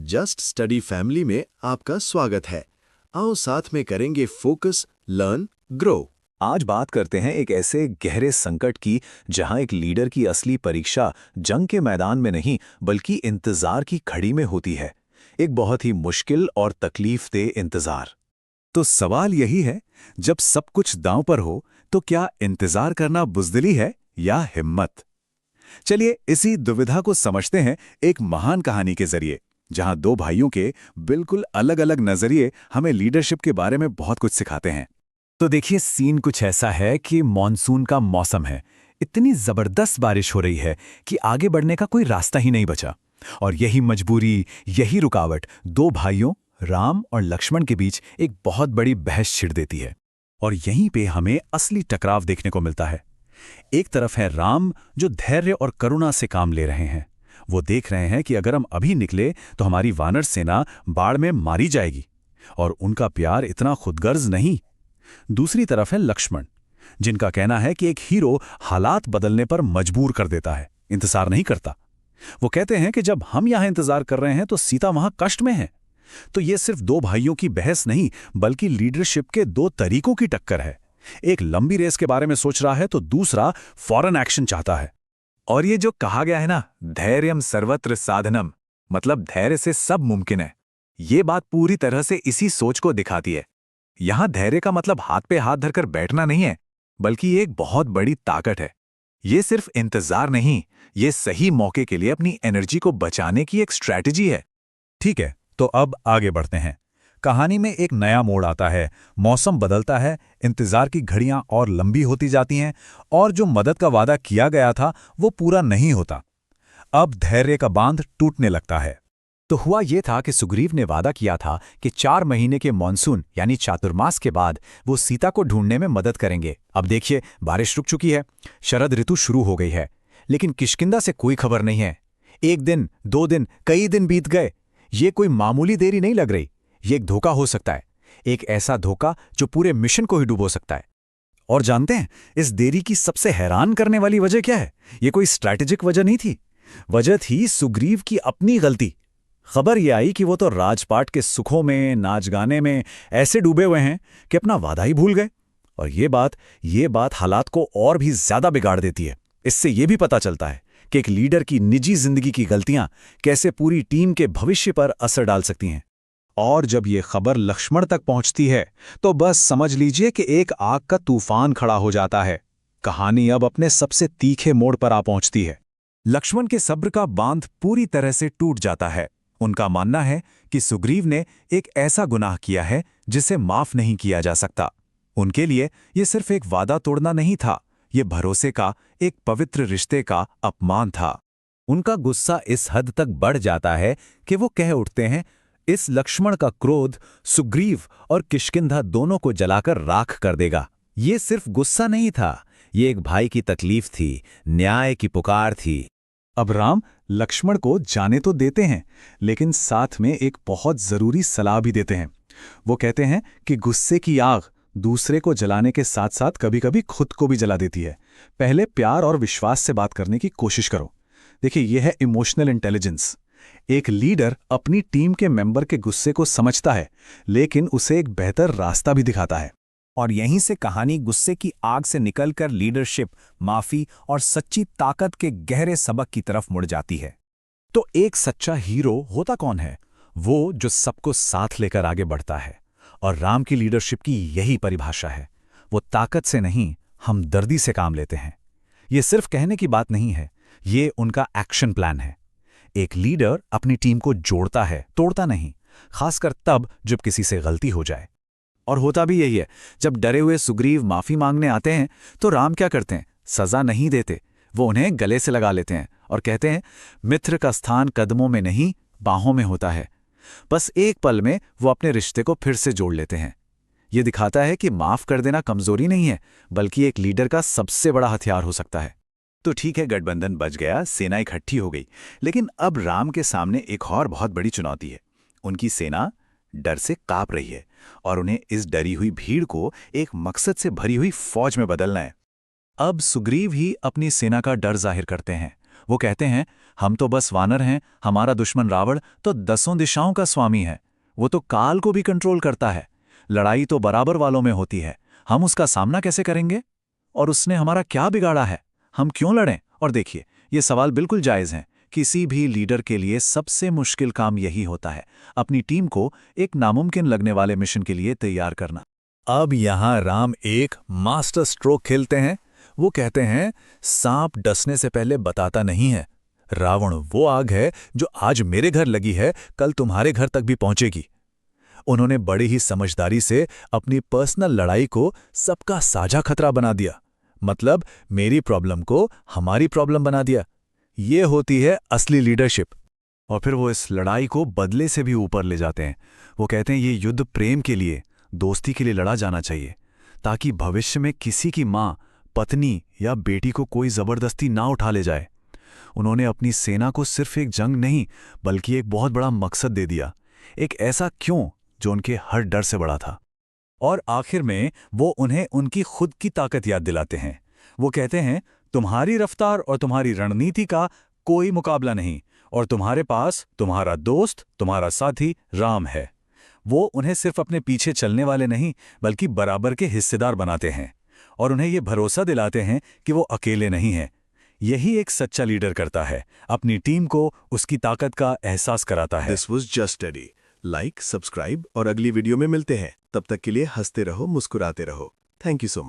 Just study family में आपका स्वागत है। आओ साथ में करेंगे फोकस, लर्न, ग्रो। आज बात करते हैं एक ऐसे गहरे संकट की जहां एक लीडर की असली परीक्षा जंग के मैदान में नहीं बल्कि इंतजार की घड़ी में होती है। एक बहुत ही मुश्किल और तकलीफदेह इंतजार। तो सवाल यही है, जब सब कुछ दांव पर हो तो क्या इंतजार करना बुज़दिली है या हिम्मत? चलिए इसी दुविधा को समझते हैं एक महान कहानी के जरिए, जहां दो भाइयों के बिल्कुल अलग-अलग नजरिए हमें लीडरशिप के बारे में बहुत कुछ सिखाते हैं। तो देखिए, सीन कुछ ऐसा है कि मॉनसून का मौसम है। इतनी जबरदस्त बारिश हो रही है कि आगे बढ़ने का कोई रास्ता ही नहीं बचा। और यही मजबूरी, यही रुकावट दो भाइयों राम और लक्ष्मण के बीच एक बहुत बड़ी बहस छिड़ देती है। और यहीं पे हमें असली टकराव देखने को मिलता है। एक तरफ है राम, जो धैर्य और करुणा से काम ले रहे हैं। वो देख रहे हैं कि अगर हम अभी निकले तो हमारी वानर सेना बाढ़ में मारी जाएगी, और उनका प्यार इतना खुदगर्ज नहीं। दूसरी तरफ है लक्ष्मण, जिनका कहना है कि एक हीरो हालात बदलने पर मजबूर कर देता है, इंतजार नहीं करता। वो कहते हैं कि जब हम यहां इंतजार कर रहे हैं तो सीता वहां कष्ट में है। तो ये सिर्फ दो भाइयों की बहस नहीं बल्कि लीडरशिप के दो तरीकों की टक्कर है। एक लंबी रेस के बारे में सोच रहा है तो दूसरा फौरन एक्शन चाहता है। और ये जो कहा गया है ना, धैर्यम सर्वत्र साधनम, मतलब धैर्य से सब मुमकिन है, ये बात पूरी तरह से इसी सोच को दिखाती है। यहां धैर्य का मतलब हाथ पे हाथ धरकर बैठना नहीं है, बल्कि ये एक बहुत बड़ी ताकत है। ये सिर्फ इंतजार नहीं, ये सही मौके के लिए अपनी एनर्जी को बचाने की एक स्ट्रैटेजी है। ठीक है, तो अब आगे बढ़ते हैं। कहानी में एक नया मोड़ आता है, मौसम बदलता है, इंतजार की घड़ियां और लंबी होती जाती हैं, और जो मदद का वादा किया गया था वो पूरा नहीं होता। अब धैर्य का बांध टूटने लगता है। तो हुआ ये था कि सुग्रीव ने वादा किया था कि 4 महीने के मॉनसून यानी चातुर्मास के बाद वो सीता को ढूंढने में मदद करेंगे। अब देखिए, बारिश रुक चुकी है, शरद ऋतु शुरू हो गई है, लेकिन किष्किंधा से कोई खबर नहीं है। 1 दिन, 2 दिन, कई दिन बीत गए। ये कोई मामूली देरी नहीं लग रही, ये एक धोखा हो सकता है, एक ऐसा धोखा जो पूरे मिशन को ही डुबो सकता है। और जानते हैं, इस देरी की सबसे हैरान करने वाली वजह क्या है? ये कोई स्ट्रैटेजिक वजह नहीं थी, वजह थी सुग्रीव की अपनी गलती। खबर ये आई कि वो तो राजपाट के सुखों में, नाच गाने में ऐसे डूबे हुए हैं कि अपना वादा ही भूल गए। और ये बात हालात को और भी ज्यादा बिगाड़ देती है। इससे ये भी पता चलता है कि एक लीडर की निजी जिंदगी की गलतियां कैसे पूरी टीम के भविष्य पर असर डाल सकती हैं। और जब ये खबर लक्ष्मण तक पहुंचती है तो बस समझ लीजिए कि एक आग का तूफान खड़ा हो जाता है। कहानी अब अपने सबसे तीखे मोड़ पर आ पहुंचती है। लक्ष्मण के सब्र का बांध पूरी तरह से टूट जाता है। उनका मानना है कि सुग्रीव ने एक ऐसा गुनाह किया है जिसे माफ नहीं किया जा सकता। उनके लिए ये सिर्फ एक वादा तोड़ना नहीं था, ये भरोसे का, एक पवित्र रिश्ते का अपमान था। उनका गुस्सा इस हद तक बढ़ जाता है कि वो कह उठते हैं, इस लक्ष्मण का क्रोध सुग्रीव और किष्किंधा दोनों को जलाकर राख कर देगा। ये सिर्फ गुस्सा नहीं था, ये एक भाई की तकलीफ थी, न्याय की पुकार थी। अब राम लक्ष्मण को जाने तो देते हैं, लेकिन साथ में एक बहुत जरूरी सलाह भी देते हैं। वो कहते हैं कि गुस्से की आग दूसरे को जलाने के साथ साथ कभी-कभी खुद को भी जला देती है। पहले प्यार और विश्वास से बात करने की कोशिश करो। देखिए, यह है इमोशनल इंटेलिजेंस। एक लीडर अपनी टीम के मेंबर के गुस्से को समझता है, लेकिन उसे एक बेहतर रास्ता भी दिखाता है। और यहीं से कहानी गुस्से की आग से निकलकर लीडरशिप, माफी और सच्ची ताकत के गहरे सबक की तरफ मुड़ जाती है। तो एक सच्चा हीरो होता कौन है? वो जो सबको साथ लेकर आगे बढ़ता है। और राम की लीडरशिप की यही परिभाषा है। वो ताकत से नहीं, हमदर्दी से काम लेते हैं। ये सिर्फ कहने की बात नहीं है, ये उनका एक्शन प्लान है। एक लीडर अपनी टीम को जोड़ता है, तोड़ता नहीं, खासकर तब जब किसी से गलती हो जाए। और होता भी यही है। जब डरे हुए सुग्रीव माफी मांगने आते हैं तो राम क्या करते हैं? सजा नहीं देते, वो उन्हें गले से लगा लेते हैं और कहते हैं, मित्र का स्थान कदमों में नहीं बाहों में होता है। बस एक पल में वो अपने रिश्ते को फिर से जोड़ लेते हैं। ये दिखाता है कि माफ कर देना कमजोरी नहीं है, बल्कि एक लीडर का सबसे बड़ा हथियार हो सकता है। तो ठीक है, गठबंधन बच गया, सेना इकट्ठी हो गई, लेकिन अब राम के सामने एक और बहुत बड़ी चुनौती है। उनकी सेना डर से कांप रही है और उन्हें इस डरी हुई भीड़ को एक मकसद से भरी हुई फौज में बदलना है। अब सुग्रीव ही अपनी सेना का डर जाहिर करते हैं। वो कहते हैं, हम तो बस वानर हैं, हमारा दुश्मन रावण तो 10 दिशाओं का स्वामी है। वो तो काल को भी कंट्रोल करता है। लड़ाई तो बराबर वालों में होती है, हम उसका सामना कैसे करेंगे? और उसने हमारा क्या बिगाड़ा है? हम क्यों लड़ें? और देखिए, ये सवाल बिल्कुल जायज़ हैं। किसी भी लीडर के लिए सबसे मुश्किल काम यही होता है, अपनी टीम को एक नामुमकिन लगने वाले मिशन के लिए तैयार करना। अब यहाँ राम एक मास्टर स्ट्रोक खेलते हैं। वो कहते हैं, सांप डसने से पहले बताता नहीं है। रावण वो आग है जो आज मेरे घर लगी है, कल तुम्हारे घर तक भी पहुंचेगी। उन्होंने बड़ी ही समझदारी से अपनी पर्सनल लड़ाई को सबका साझा खतरा बना दिया। मतलब मेरी प्रॉब्लम को हमारी प्रॉब्लम बना दिया। ये होती है असली लीडरशिप। और फिर वो इस लड़ाई को बदले से भी ऊपर ले जाते हैं। वो कहते हैं ये युद्ध प्रेम के लिए, दोस्ती के लिए लड़ा जाना चाहिए, ताकि भविष्य में किसी की माँ, पत्नी या बेटी को कोई जबरदस्ती ना उठा ले जाए। उन्होंने अपनी सेना को सिर्फ एक जंग नहीं बल्कि एक बहुत बड़ा मकसद दे दिया, एक ऐसा क्यों जो उनके हर डर से बड़ा था। और आखिर में वो उन्हें उनकी खुद की ताकत याद दिलाते हैं। वो कहते हैं, तुम्हारी रफ्तार और तुम्हारी रणनीति का कोई मुकाबला नहीं, और तुम्हारे पास तुम्हारा दोस्त, तुम्हारा साथी राम है। वो उन्हें सिर्फ अपने पीछे चलने वाले नहीं बल्कि बराबर के हिस्सेदार बनाते हैं, और उन्हें ये भरोसा दिलाते हैं कि वो अकेले नहीं हैं। यही एक सच्चा लीडर करता है, अपनी टीम को उसकी ताकत का एहसास कराता है। This was just study. Like, subscribe और अगली वीडियो में मिलते हैं। तब तक के लिए हंसते रहो, मुस्कुराते रहो। Thank you so much.